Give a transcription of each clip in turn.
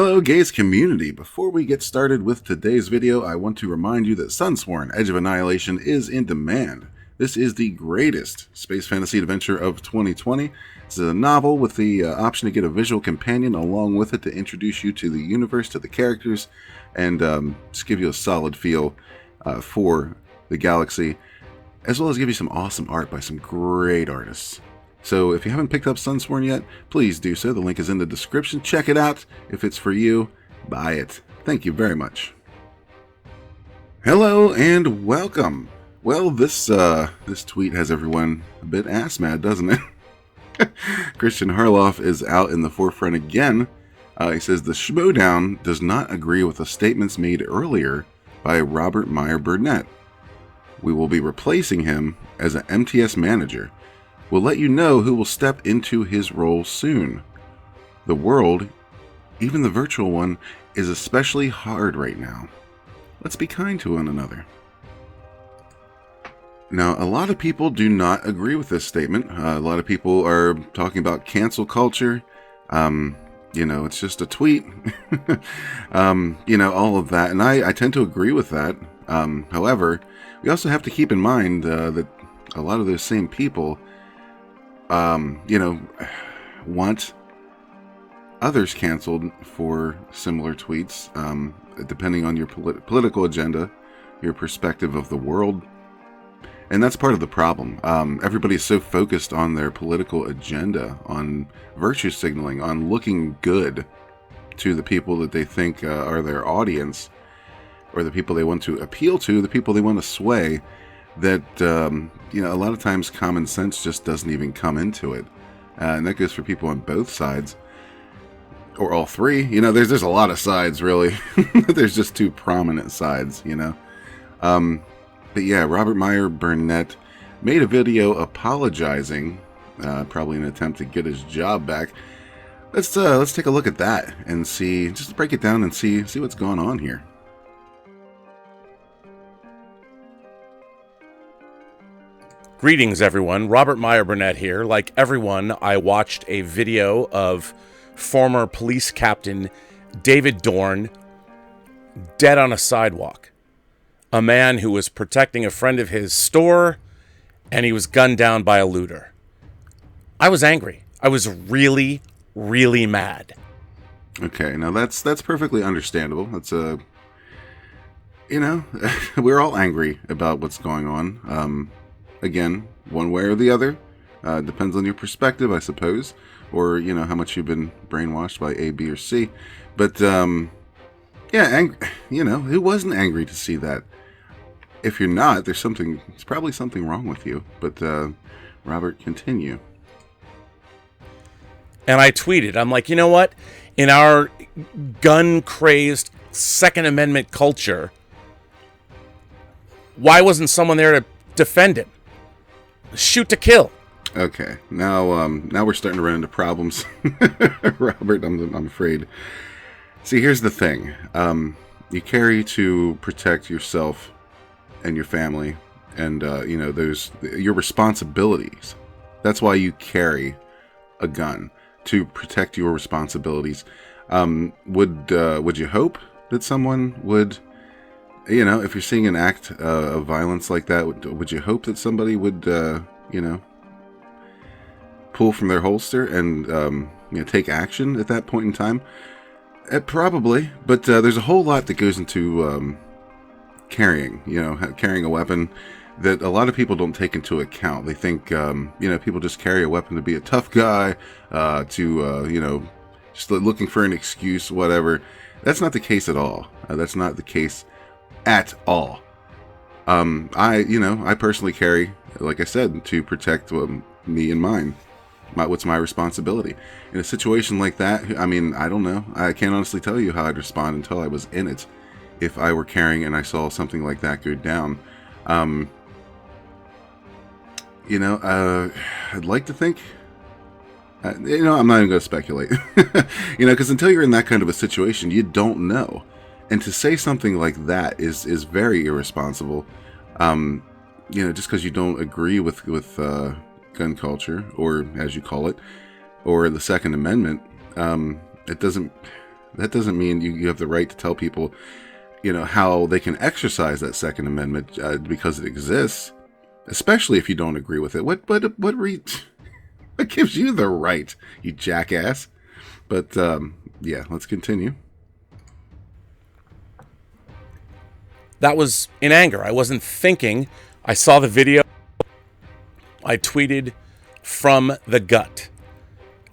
Hello, gays community. Before we get started with today's video, I want to remind you that Sunsworn: Edge of Annihilation is in demand. This is the greatest space fantasy adventure of 2020. This is a novel with the option to get a visual companion along with it to introduce you to the universe, to the characters, and just give you a solid feel for the galaxy, as well as give you some awesome art by some great artists. So if you haven't picked up Sunsworn yet, please do so. The link is in the description. Check it out. If it's for you, buy it. Thank you very much. Hello and welcome. Well, this tweet has everyone a bit ass mad, doesn't it? KRISTIAN HARLOFF is out in the forefront again. He says the Schmoedown does not agree with the statements made earlier by Myer Burnett. We will be replacing him as an MTS manager. We'll let you know who will step into his role soon. The world, even the virtual one, is especially hard right now. Let's be kind to one another. Now, a lot of people do not agree with this statement. A lot of people are talking about cancel culture. It's just a tweet. All of that. And I tend to agree with that. However, we also have to keep in mind that a lot of those same people want others canceled for similar tweets, depending on your political agenda, your perspective of the world. And that's part of the problem. Everybody's so focused on their political agenda, on virtue signaling, on looking good to the people that they think are their audience, or the people they want to appeal to, the people they want to sway, that a lot of times common sense just doesn't even come into it, and that goes for people on both sides, or all three. There's a lot of sides, really. There's just two prominent sides. But yeah, Myer Burnett made a video apologizing, probably in an attempt to get his job back. Let's take a look at that and see, just break it down and see what's going on here. Greetings, everyone. Myer Burnett here. Like everyone, I watched a video of former police captain David Dorn dead on a sidewalk. A man who was protecting a friend of his store, and he was gunned down by a looter. I was angry. I was really, really mad. Okay, now that's perfectly understandable. That's we're all angry about what's going on. Again, one way or the other. Depends on your perspective, I suppose. Or, how much you've been brainwashed by A, B, or C. But, who wasn't angry to see that? If you're not, there's probably something wrong with you. But, Robert, continue. And I tweeted, I'm like, you know what? In our gun-crazed Second Amendment culture, why wasn't someone there to defend him? Shoot to kill. Okay, now we're starting to run into problems, Robert. I'm afraid. See, here's the thing: you carry to protect yourself and your family, and your responsibilities. That's why you carry a gun, to protect your responsibilities. Would you hope that someone would? If you're seeing an act of violence like that, would you hope that somebody would, pull from their holster and, take action at that point in time? Probably, but there's a whole lot that goes into carrying a weapon that a lot of people don't take into account. They think, people just carry a weapon to be a tough guy, just looking for an excuse, whatever. That's not the case at all. That's not the case at all. I personally carry, like I said, to protect me and mine. What's my responsibility in a situation like that? I mean, I don't know. I can't honestly tell you how I'd respond until I was in it. If I were carrying and I saw something like that go down, I'd like to think. I'm not even going to speculate. Because until you're in that kind of a situation, you don't know. And to say something like that is very irresponsible. Just because you don't agree with gun culture, or as you call it, or the Second Amendment, it doesn't That doesn't mean you have the right to tell people, how they can exercise that Second Amendment because it exists, especially if you don't agree with it. What gives you the right, you jackass? But yeah, let's continue. That was in anger. I wasn't thinking. I saw the video. I tweeted from the gut.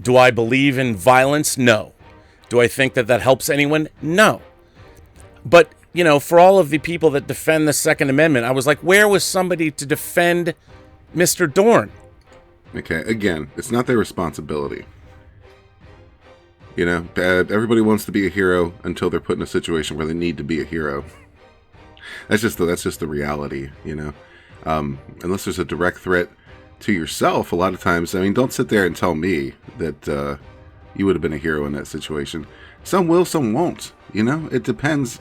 Do I believe in violence? No. Do I think that helps anyone? No. But, for all of the people that defend the Second Amendment, I was like, where was somebody to defend Mr. Dorn? Okay, again, it's not their responsibility. Everybody wants to be a hero until they're put in a situation where they need to be a hero. That's just the reality, Unless there's a direct threat to yourself, a lot of times, don't sit there and tell me that you would have been a hero in that situation. Some will, some won't. It depends.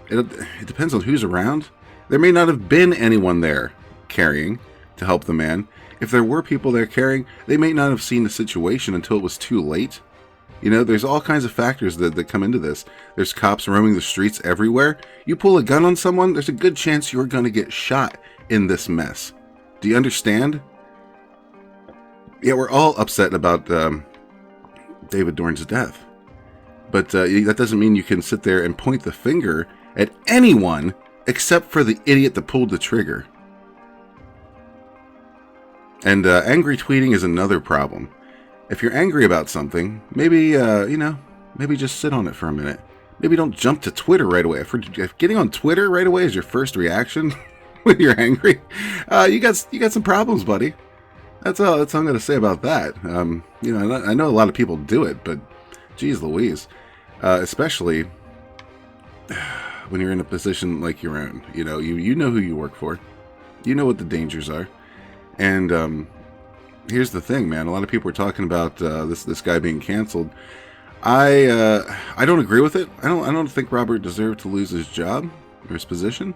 It depends on who's around. There may not have been anyone there carrying to help the man. If there were people there carrying, they may not have seen the situation until it was too late. There's all kinds of factors that come into this. There's cops roaming the streets everywhere. You pull a gun on someone, there's a good chance you're going to get shot in this mess. Do you understand? Yeah, we're all upset about David Dorn's death. But that doesn't mean you can sit there and point the finger at anyone except for the idiot that pulled the trigger. And angry tweeting is another problem. If you're angry about something, maybe, maybe just sit on it for a minute. Maybe don't jump to Twitter right away. If getting on Twitter right away is your first reaction when you're angry, you got some problems, buddy. That's all I'm going to say about that. I know a lot of people do it, but geez Louise, especially when you're in a position like your own. You know who you work for. You know what the dangers are. And here's the thing, man. A lot of people are talking about this guy being canceled. I don't agree with it. I don't think Robert deserved to lose his job or his position.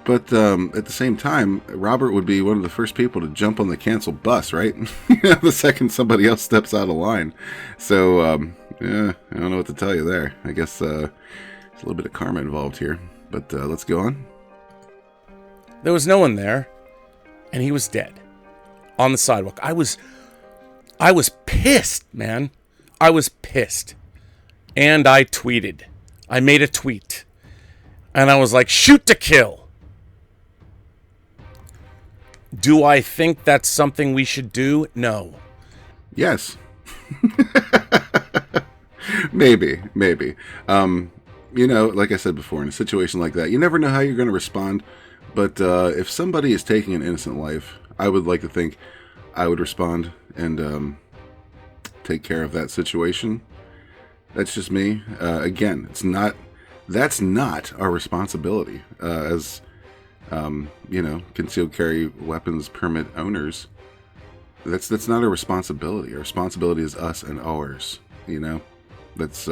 But at the same time, Robert would be one of the first people to jump on the canceled bus, right? The second somebody else steps out of line. So, yeah, I don't know what to tell you there. I guess there's a little bit of karma involved here. But let's go on. There was no one there, and he was dead on the sidewalk. I was pissed, man. I was pissed. And I tweeted. I made a tweet. And I was like, shoot to kill. Do I think that's something we should do? No. Yes. Maybe. Like I said before, in a situation like that, you never know how you're going to respond. But if somebody is taking an innocent life, I would like to think I would respond and take care of that situation. That's just me. Again, that's not our responsibility as concealed carry weapons permit owners. That's not our responsibility. Our responsibility is us and ours. That's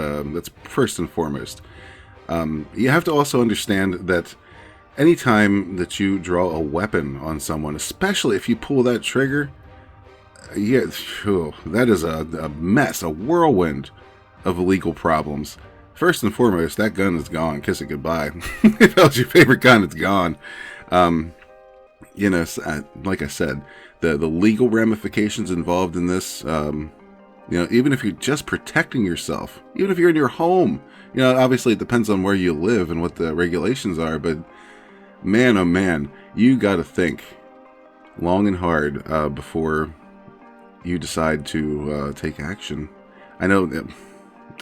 first and foremost. You have to also understand that anytime that you draw a weapon on someone, especially if you pull that trigger, that is a mess, a whirlwind of legal problems. First and foremost, that gun is gone. Kiss it goodbye. If that was your favorite gun, it's gone. Like I said, the legal ramifications involved in this, even if you're just protecting yourself, even if you're in your home, obviously it depends on where you live and what the regulations are, but man, oh man, you got to think long and hard before you decide to take action. I know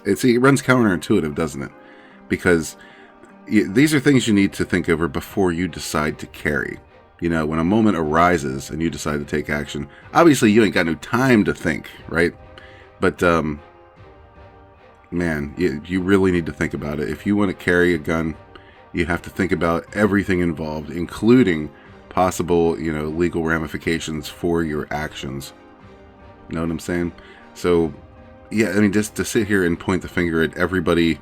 it runs counterintuitive, doesn't it? Because these are things you need to think over before you decide to carry. When a moment arises and you decide to take action, obviously you ain't got no time to think, right? But man, you really need to think about it. If you want to carry a gun, you have to think about everything involved, including possible, legal ramifications for your actions. You know what I'm saying? So, yeah, just to sit here and point the finger at everybody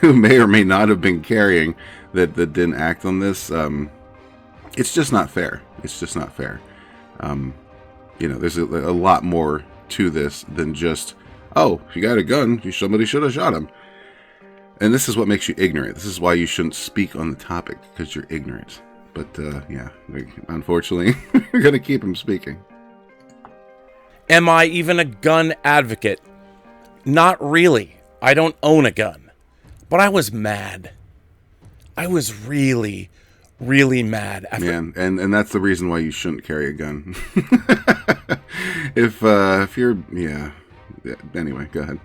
who may or may not have been carrying that didn't act on this, it's just not fair. It's just not fair. There's a lot more to this than just Oh, if you got a gun, somebody should have shot him. And this is what makes you ignorant. This is why you shouldn't speak on the topic, because you're ignorant. But, yeah, unfortunately, we're going to keep him speaking. Am I even a gun advocate? Not really. I don't own a gun. But I was mad. I was really, really mad. Man, and that's the reason why you shouldn't carry a gun. if you're, yeah. Anyway, go ahead.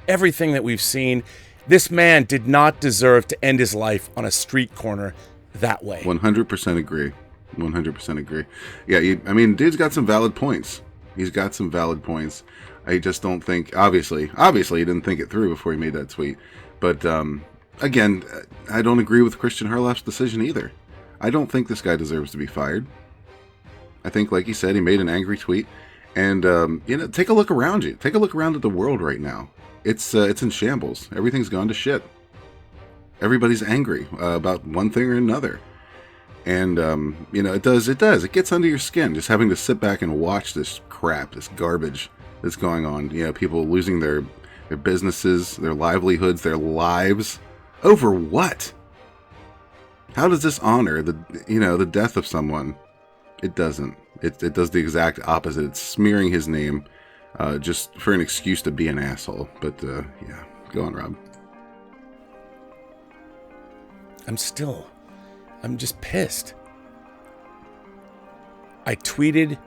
Everything that we've seen, this man did not deserve to end his life on a street corner that way. 100% agree. 100% agree. Yeah, I mean, dude's got some valid points. He's got some valid points. I just don't think, obviously, he didn't think it through before he made that tweet. But, again, I don't agree with KRISTIAN HARLOFF's decision either. I don't think this guy deserves to be fired. I think, like he said, he made an angry tweet. And, take a look around you. Take a look around at the world right now. It's in shambles. Everything's gone to shit. Everybody's angry about one thing or another. And, it does. It gets under your skin just having to sit back and watch this crap, this garbage that's going on. People losing their businesses, their livelihoods, their lives. Over what? How does this honor the death of someone? It doesn't. It does the exact opposite. It's smearing his name just for an excuse to be an asshole. But, yeah. Go on, Rob. I'm just pissed. I tweeted,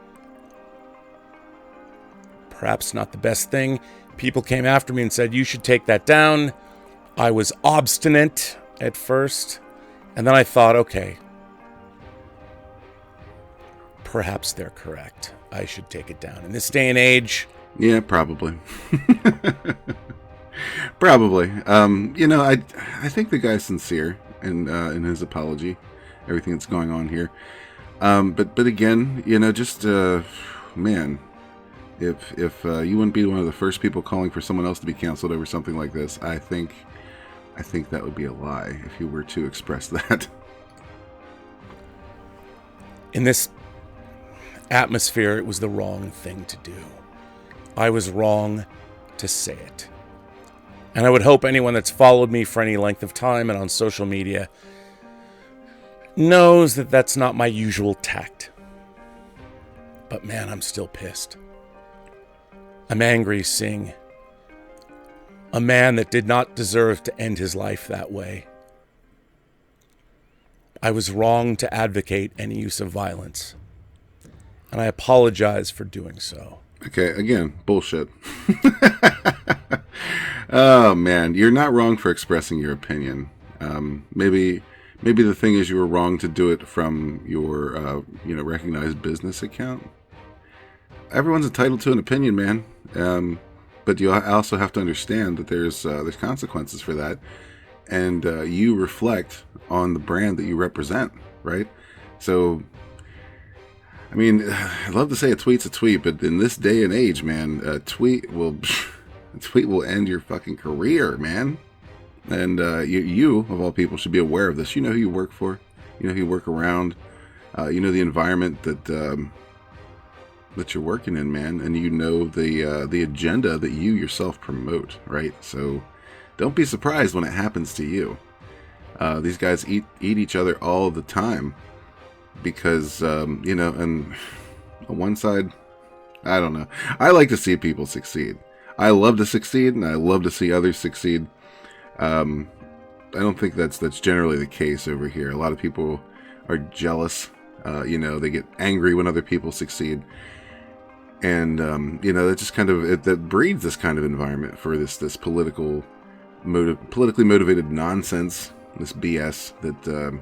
perhaps not the best thing. People came after me and said, you should take that down. I was obstinate at first. And then I thought, okay, perhaps they're correct. I should take it down. In this day and age. Yeah, probably. Probably. I think the guy's sincere in his apology, everything that's going on here. But again, just man, if you wouldn't be one of the first people calling for someone else to be canceled over something like this, I think that would be a lie if you were to express that. In this atmosphere, it was the wrong thing to do. I was wrong to say it. And I would hope anyone that's followed me for any length of time and on social media knows that that's not my usual tact. But man, I'm still pissed. I'm angry seeing a man that did not deserve to end his life that way. I was wrong to advocate any use of violence. And I apologize for doing so. Okay, again, bullshit. Oh, man, you're not wrong for expressing your opinion. Maybe the thing is you were wrong to do it from your, recognized business account. Everyone's entitled to an opinion, man. But you also have to understand that there's consequences for that. And you reflect on the brand that you represent, right? So, I mean, I'd love to say a tweet's a tweet, but in this day and age, man, a tweet will end your fucking career, man. And you, of all people, should be aware of this. You know who you work for. You know who you work around. You know the environment that you're working in, man. And you know the agenda that you yourself promote, right? So don't be surprised when it happens to you. These guys eat each other all the time because, and on one side, I don't know. I like to see people succeed. I love to succeed, and I love to see others succeed. I don't think that's generally the case over here. A lot of people are jealous. They get angry when other people succeed. And, that just kind of, that breeds this kind of environment for this politically motivated nonsense, this BS that, that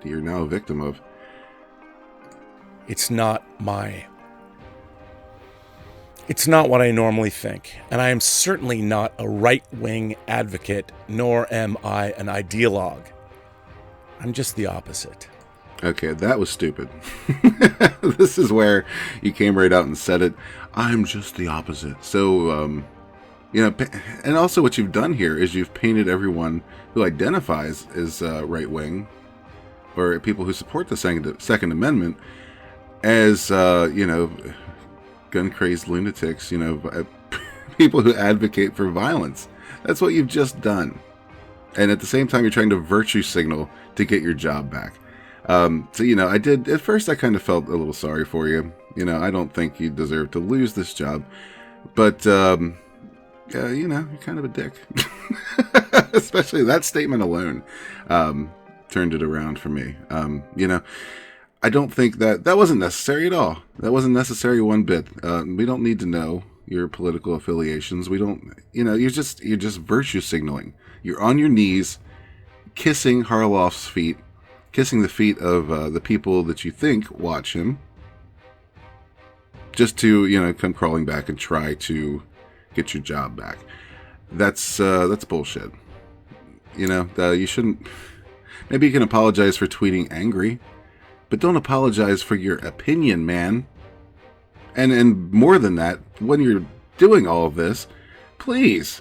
you're now a victim of. It's not what I normally think, and I am certainly not a right-wing advocate, nor am I an ideologue. I'm just the opposite. Okay, that was stupid. This is where you came right out and said it. I'm just the opposite. So, and also what you've done here is you've painted everyone who identifies as right-wing, or people who support the Second Amendment, as, gun-crazed lunatics, people who advocate for violence. That's what you've just done. And at the same time, you're trying to virtue signal to get your job back. So, at first I kind of felt a little sorry for you. I don't think you deserve to lose this job. But, you're kind of a dick. Especially that statement alone turned it around for me. I don't think that wasn't necessary at all. That wasn't necessary one bit. We don't need to know your political affiliations. We don't, you're just virtue signaling. You're on your knees, kissing Harloff's feet, kissing the feet of the people that you think watch him, just to, come crawling back and try to get your job back. That's bullshit. You shouldn't. Maybe you can apologize for tweeting angry, but don't apologize for your opinion, man. And more than that, when you're doing all of this, please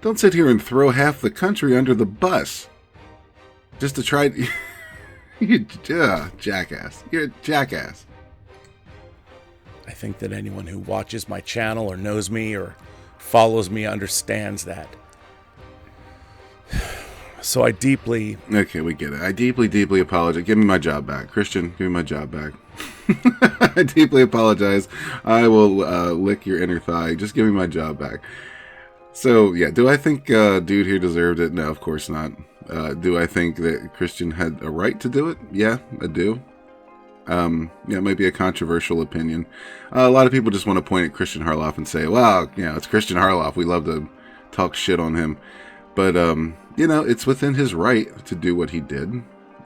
don't sit here and throw half the country under the bus just to try. Jackass. You're a jackass. I think that anyone who watches my channel or knows me or follows me understands that. So I deeply... Okay, we get it. I deeply, deeply apologize. Give me my job back. Christian, give me my job back. I deeply apologize. I will lick your inner thigh. Just give me my job back. So, yeah, do I think dude here deserved it? No, of course not. Do I think that Christian had a right to do it? Yeah, I do. It might be a controversial opinion. A lot of people just want to point at Kristian Harloff and say, well, it's Kristian Harloff. We love to talk shit on him. But, it's within his right to do what he did.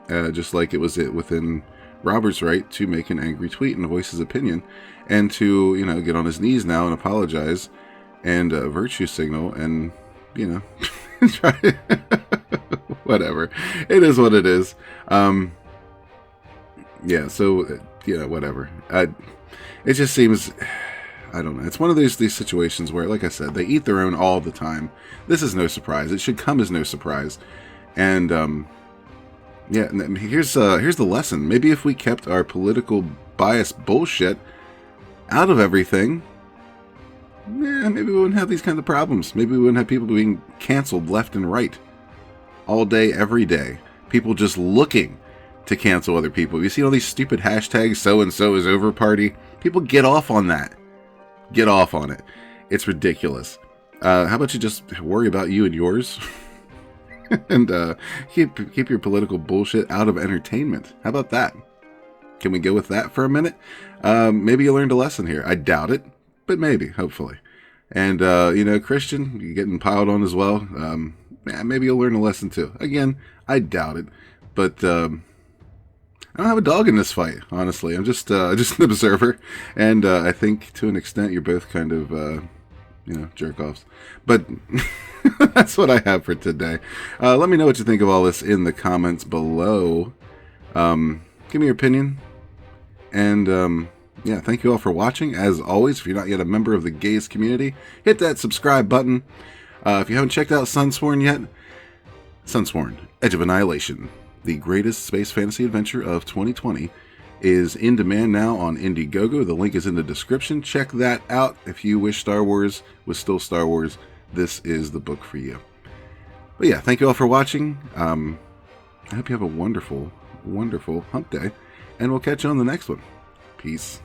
Just like it was within Robert's right to make an angry tweet and voice his opinion. And to, get on his knees now and apologize and virtue signal and, try whatever. It is what it is. Whatever. It just seems... I don't know. It's one of these situations where, like I said, they eat their own all the time. This is no surprise. It should come as no surprise. And here's the lesson. Maybe if we kept our political bias bullshit out of everything, maybe we wouldn't have these kinds of problems. Maybe we wouldn't have people being canceled left and right all day, every day. People just looking to cancel other people. You see all these stupid hashtags, so and so is over party. People get off on that. Get off on it. It's ridiculous. How about you just worry about you and yours? And keep your political bullshit out of entertainment. How about that? Can we go with that for a minute? Maybe you learned a lesson here. I doubt it, but maybe, hopefully. And, Christian, you're getting piled on as well. Maybe you'll learn a lesson too. Again, I doubt it, but I don't have a dog in this fight, honestly. I'm just an observer, and I think to an extent you're both kind of, jerk-offs. But that's what I have for today. Let me know what you think of all this in the comments below. Give me your opinion. And, thank you all for watching. As always, if you're not yet a member of the gays community, hit that subscribe button. If you haven't checked out Sunsworn yet, Sunsworn, Edge of Annihilation, the greatest space fantasy adventure of 2020, is in demand now on Indiegogo. The link is in the description. Check that out. If you wish Star Wars was still Star Wars, this is the book for you. But yeah, thank you all for watching. I hope you have a wonderful, wonderful hump day, and we'll catch you on the next one. Peace.